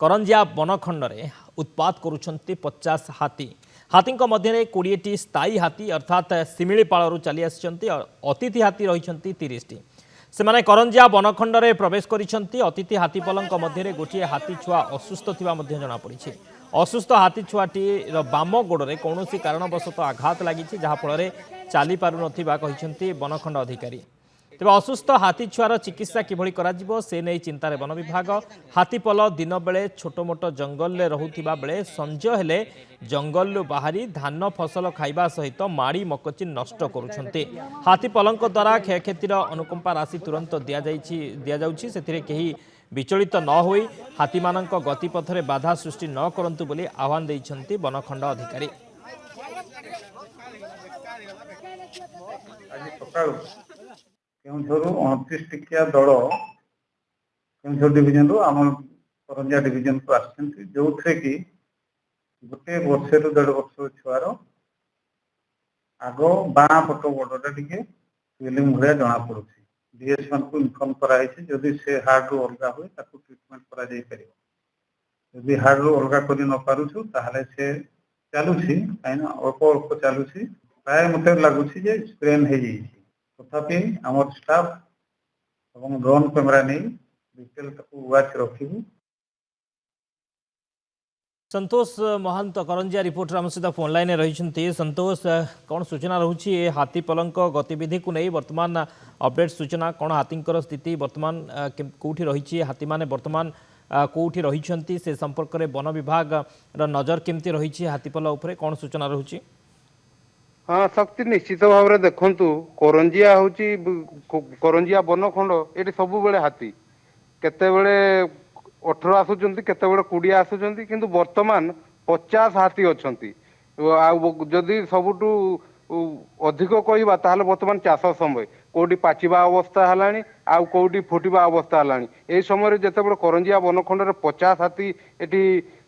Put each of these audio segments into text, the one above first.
करंजिया बनखंडे उत्पात करुछंती 50 हाथी हाथी मध्य 20टी स्थायी हाथी अर्थात शिमिलीपालू चली आसिछंती अतिथि हाथी रही 30टी से करंजिया बनखंडे प्रवेश करिछंती अतिथि हाथीपलंक मध्य गोटे हाथी छुआ असुस्थ थिबा मध्य जଣା पड़िछि। असुस्थ हाथी छुआटी बाम गोड़े कौन कारणवशत आघात लगी जहाँफल चली पारु नथिबा कहिछंती बनखंड अधिकारी। तेज असुस्थ हाथी छुआर चिकित्सा किभଳି कराजिबो से नहीं चिंतार वन विभाग। हाथीपल दिन बेले छोटमोट जंगल में रहुथिबा बेले संज हेले जंगल बाहरी धान फसल खाइबा सहित माड़ी मकची नष्ट करुछंती। हाथीपलंक द्वारा क्षयक्षतिर अनुकंपा राशि तुरंत दियाजाउछि सेथिरे केही विचलित न होई हाथी मानक गतिपथरे बाधा सृष्टि न करंतु बोली आह्वान दैछंती बनखंड अधिकारी। केउझर 29 टिकिया दल केउझर डिविजन रु आम करंजिया डिविजन को आसछंती जो कि गोटे वर्ष रु 1.5 वर्ष छुआर आगो बाँ पट गोड़टा टिके स्वेलिंग भाया जना पड़ुछि। डीएसएन को इनफॉर्म कराई जदि से हार्ड रु अलगा हुए ताकू ट्रीटमेंट करा जाई परिबो। यदि हार्ड रु अलगा करि न पारुछु ताहले से चालुछि काइना अल्प अल्प चालुछि प्राय मते लागुछि जे स्प्रेन हे जाइछि। तथापि आमर स्टाफ और ड्रोन कैमेरा नहीं डिटेल वाच रखू। संतोष महंत करंजिया रिपोर्टर आम सहित फोन लाइन रही। संतोष कौन सूचना रोचे हाथी पलंक गतिविधि को नहीं वर्तमान अपडेट सूचना कौन हाथी स्थिति वर्तमान कौटी रही हाथी मैंने वर्तमान कौटी रही से संपर्क में वन विभाग नजर केमती रही हाथीपल उपर कौन सूचना रोचे? हाँ शक्ति निश्चित भाव में देखु करंजिया हूँ करंजिया बनखंड ये सब बेले हाथी केतेबेले 18 आसुचंती केतेबेले 20 आसुचंती किंतु वर्तमान 50 हाथी अछंती। जदि सबुठू अधिक कहवा ताहले वर्तमान चाष समय कोटी पाचिबा अवस्था हलानी आउ कोटी फुटिबा अवस्था हलानी ए समय जेतेबेले करंजिया बनखंड 50 हाथी एटी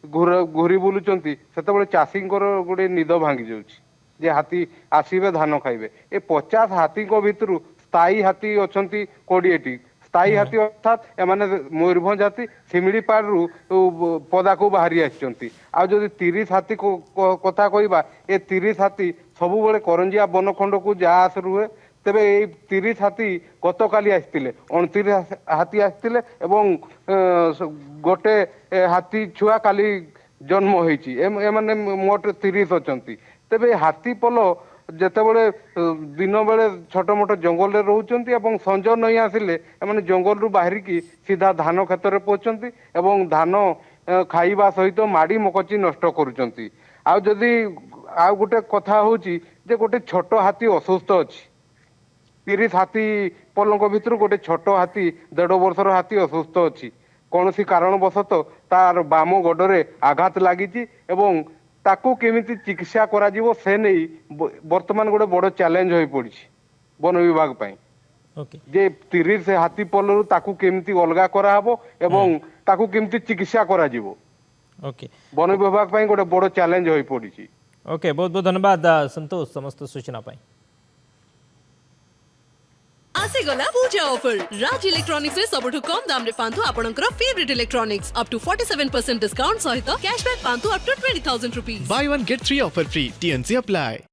घुरी बुलुचंती सेतेबेले चाषींकर गोटे निद भांगी जाउछि जे हाथी आसीबे धान खाइबे। ए 50 हाथी को भितरु स्थायी हाथी अछंती 20टी स्थायी हाथी अर्थात एमाने मयूरभंज हाथी शिमिलीपालू पदा को बाहरी आछंती। आ जदि 30 हाथी को कथा कहबा ए 30 हाथी सबु बेले करंजिया बनखंड को जा आस रुहे। तेबे ए 30 हाथी गतकाली आस्तिले 29 हाथी आस्तिले एवं गोटे हाथी छुआ काली जन्म होईची एमाने मोट 30 अछंती। तेबे हाथी पल जेतेबेले दिन बेले छोट मोट जंगल रे रहउचंती एवं संज नहीं आसिले एमाने जंगल रु बाहरी की सीधा धान खेत रे पहुंचंती एवं धान खाइबा सहित माड़ी मकची नष्ट करूचंती। आ जदि आ गोटे कथा होची जे गोटे छोट हाथी असुस्थ अछि 30 हाथी पलंक भितर गोटे छोट हाथी 1.5 वर्षर हाथी असुस्थ अछि कौन सी कारणवशत तार बाम गोडरे आघात लागिची एवं ताकू केमिति चिकित्सा करा जीवो से नहीं वर्तमान गोटे बड़ चैलेंज हो पड़ी वन विभाग पाई। जे 30 हाथी पलरु ताकू केमिति अलगा करा हबो एवं ताकू केमिति चिकित्सा करा जीवो वन विभाग पाई गोटे बड़ चैलेंज हो पड़ी। ओके बहुत बहुत धन्यवाद संतोष समस्त सूचना पाई। आसीगला पूजा ऑफर राज इलेक्ट्रॉनिक्स रे सबठु कम दाम रे पांतु आपनकर favourite electronics up to 47% discount सहित कैशबैक पांतु up to 20,000 rupees. Buy one get 3 offer free. TNC apply.